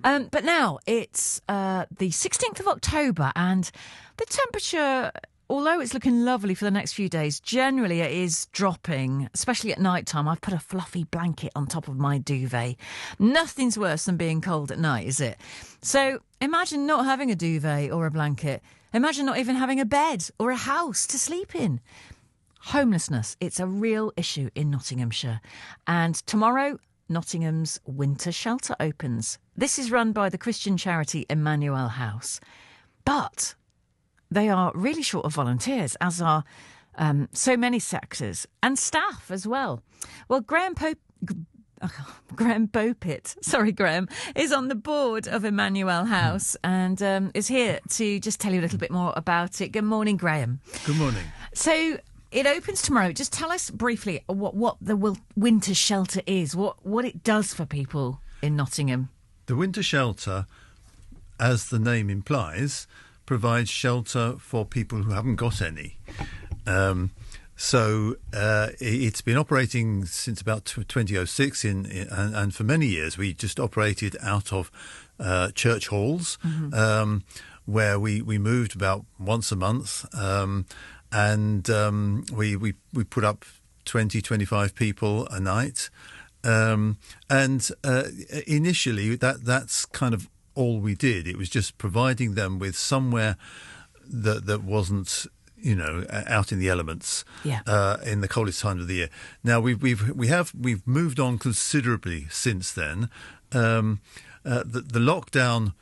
But now it's the 16th of October, and the temperature, although it's looking lovely for the next few days, generally it is dropping, especially at night time. I've put a fluffy blanket on top of my duvet. Nothing's worse than being cold at night, is it? So imagine not having a duvet or a blanket. Imagine not even having a bed or a house to sleep in. Homelessness, it's a real issue in Nottinghamshire. And tomorrow, Nottingham's winter shelter opens. This is run by the Christian charity Emmanuel House. But they are really short of volunteers, as are so many sectors, and staff as well. Well, Graham Bowpitt, is on the board of Emmanuel House and is here to just tell you a little bit more about it. Good morning, Graham. Good morning. So it opens tomorrow. Just tell us briefly what the winter shelter is, what it does for people in Nottingham. The winter shelter, as the name implies, provides shelter for people who haven't got any. So it's been operating since about 2006, and for many years we just operated out of church halls, where we moved about once a month, and we put up 20-25 people a night, and initially that's kind of all we did. It was just providing them with somewhere that wasn't, out in the elements, in the coldest time of the year. Now we've moved on considerably since then. The lockdown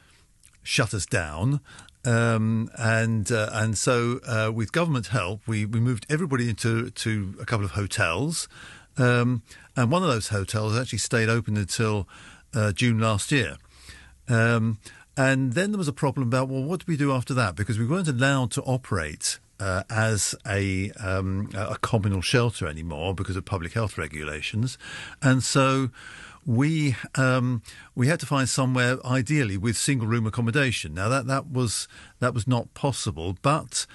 shut us down, and so with government help, we moved everybody into a couple of hotels, and one of those hotels actually stayed open until June last year. And then there was a problem about, well, what do we do after that? Because we weren't allowed to operate as a communal shelter anymore because of public health regulations, and so we had to find somewhere, ideally with single room accommodation. Now that was not possible, but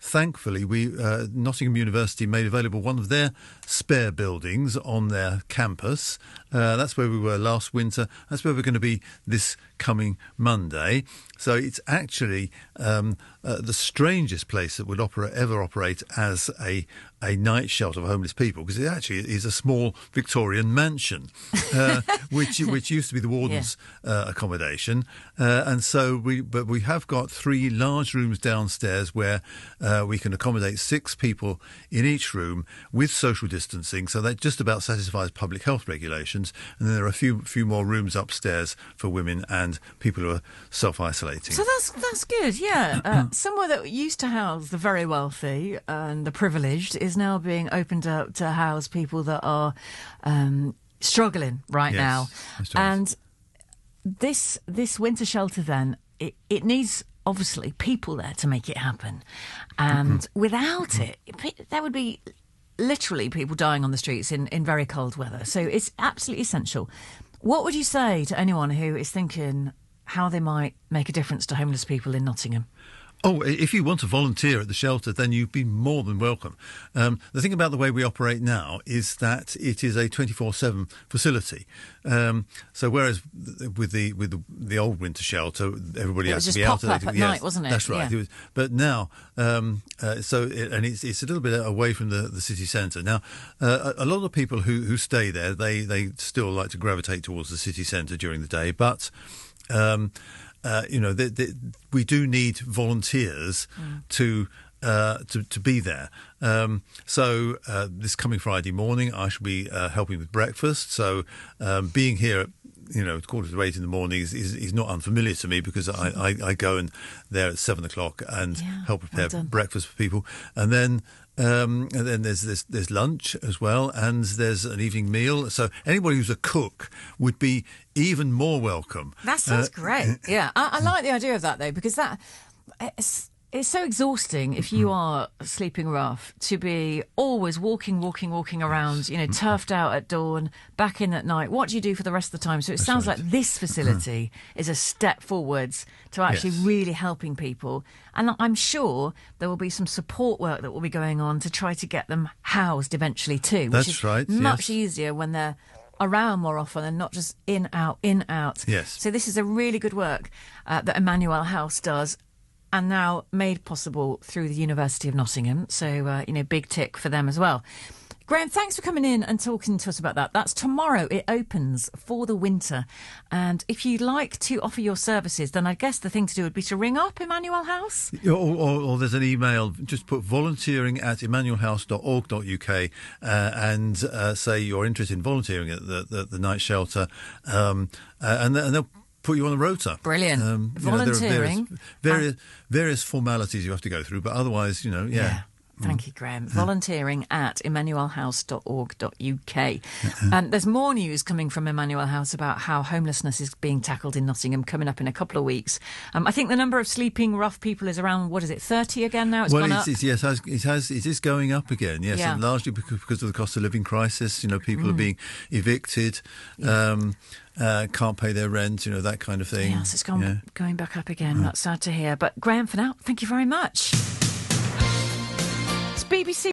thankfully Nottingham University made available one of their spare buildings on their campus. That's where we were last winter. That's where we're going to be this coming Monday. So it's actually the strangest place that would ever operate as a night shelter for homeless people, because it actually is a small Victorian mansion, which used to be the warden's accommodation, and so we have got 3 large rooms downstairs where we can accommodate 6 people in each room with social distancing, so that just about satisfies public health regulations. And then there are a few more rooms upstairs for women and people who are self-isolating. So that's good, yeah. Somewhere that used to house the very wealthy and the privileged is now being opened up to house people that are struggling right now. Right. And this winter shelter then, it needs obviously people there to make it happen. And without it, there would be literally people dying on the streets in very cold weather. So it's absolutely essential. What would you say to anyone who is thinking how they might make a difference to homeless people in Nottingham? Oh, if you want to volunteer at the shelter, then you'd be more than welcome. The thing about the way we operate now is that it is a 24/7 facility. So whereas with the old winter shelter, everybody has to be out at night, wasn't it? That's right. Yeah. But now, it's a little bit away from the city centre. Now, a lot of people who stay there, they still like to gravitate towards the city centre during the day, but we do need volunteers to be there. So this coming Friday morning, I shall be helping with breakfast. So being here at 7:45 in the morning is not unfamiliar to me, because I go in there at 7 o'clock and help prepare breakfast for people, and then there's lunch as well, and there's an evening meal. So anybody who's a cook would be even more welcome. That sounds great. Yeah, I like the idea of that though, because it's so exhausting if you are sleeping rough to be always walking around, turfed out at dawn, back in at night. What do you do for the rest of the time? So it sounds like this facility is a step forwards to actually really helping people. And I'm sure there will be some support work that will be going on to try to get them housed eventually too, which is much easier when they're around more often and not just in, out, in, out. Yes. So this is a really good work that Emmanuel House does, and now made possible through the University of Nottingham. So, big tick for them as well. Graham, thanks for coming in and talking to us about that. That's tomorrow. It opens for the winter. And if you'd like to offer your services, then I guess the thing to do would be to ring up Emmanuel House. Or there's an email, just put volunteering@emmanuelhouse.org.uk and say you're interested in volunteering at the night shelter. And they'll put you on the rota. Brilliant. Volunteering. There are various formalities you have to go through, but otherwise, yeah. Thank you, Graham. Volunteering at emmanuelhouse.org.uk. There's more news coming from Emmanuel House about how homelessness is being tackled in Nottingham coming up in a couple of weeks. I think the number of sleeping rough people is around, 30 again now? It's gone up? It is going up again, yes, and largely because of the cost of living crisis. People are being evicted, can't pay their rent, that kind of thing. Yes, it's going back up again. That's sad to hear. But Graham, for now, thank you very much. BBC